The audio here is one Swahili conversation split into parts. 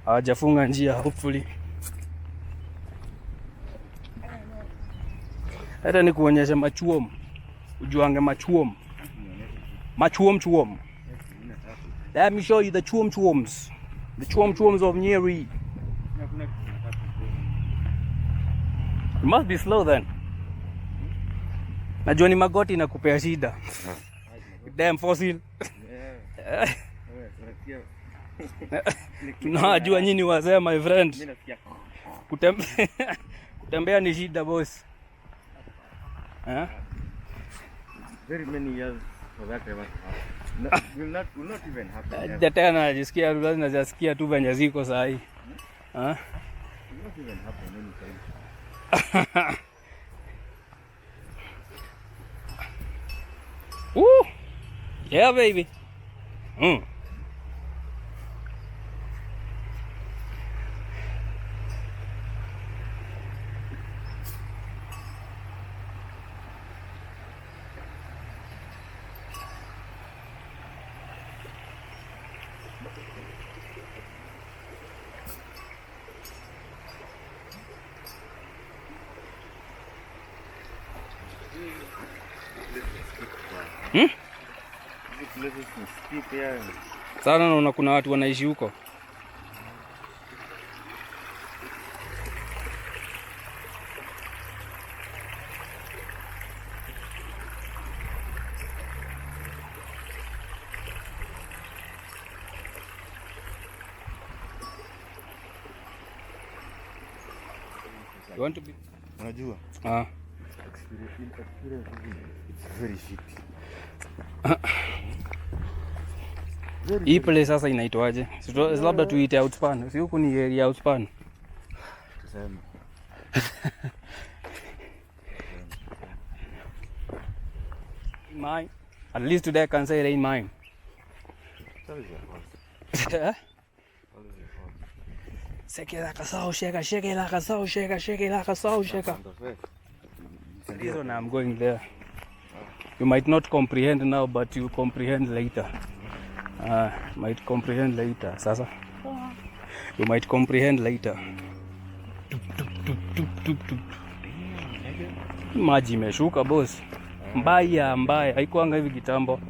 hawajafunga njia hopefully. Hata ni kuonyesha machuom. Ujuange machuom. Machuom. Let me show you the chuom-chuoms. The chuom-chuoms of Nyeri. You must be slow then. Najua ni magoti na kupea shida. Damn fossil. Tunajua nyinyi wazee my friend. Kutembea ni shida boss. Very many years for that ever will not even happen. Tena najisikia najisikia tu venye ziko saa hii. Will not even happen anytime. Woo! Yeah baby. Sana naona kuna watu wanaishi huko. You want to be? Unajua? Experience it's very shitty. Hii place sasa inaitwaje? Labda tuite Outspan. Si huku ni area Outspan. Tuseme. Mine. At least today I can say it ain't mine. That is your house. Shake like a soul shaker, shake it like a soul shaker, shake it like a soul shaker. This one I'm going there. You might not comprehend now, but you comprehend later. Might comprehend later. Sasa. You might comprehend later. Maji imeshuka boss. Mbaya. Haikuanga hivi kitambo.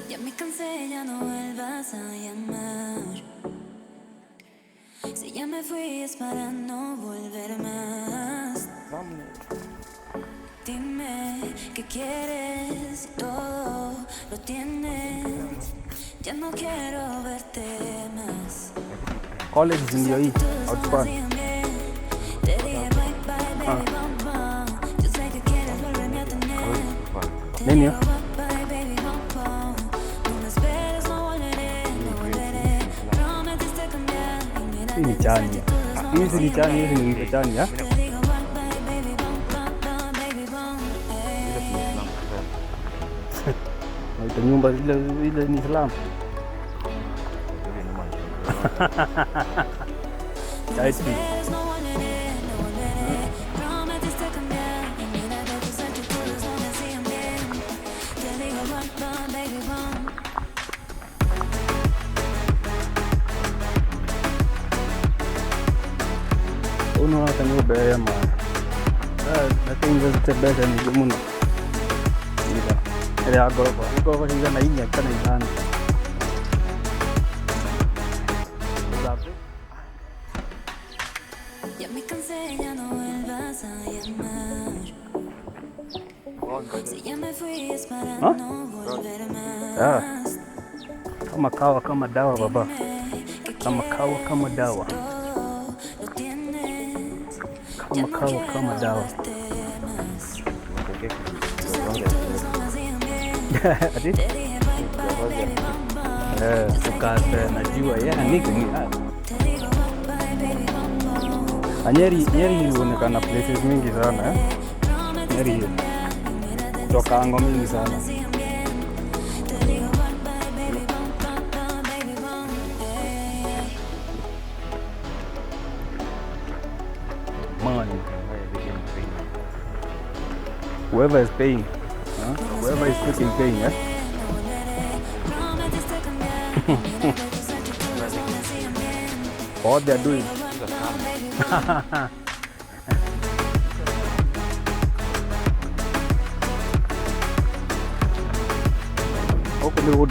Ya me cansé, ya no vuelvas a llamar. Si ya me fui es para no volver más. Dime qué quieres, todo lo tienes. Ya no quiero verte más. College ndio hii Outspan. Te dije bye bye baby bomba. Yo sé que quieres volverme a tener. Nini? Hii ni chani. Hizi ni chani, hizi ni chani ya. Ita nyumba ile ni Islam. Chaiti. Uno hata ni ubaya man. Lakini ndio tebeza ni gumu. Ile agoroba. Niko kwa hiyo na inya kana ilana. Ya me cansé, ya no vuelvas a llamar. Si ya me fui es para no volver más. Kama kawa kama dawa baba. Kama kawa kama dawa. Kama kawa kama dawa. Ati? Tukase najua ya niko ni Nyeri ilionekana places mingi sana Nyeri kutoka ango mingi sana Whoever is paying, whoever is taking paying, eh? What they're doing. Open the wood,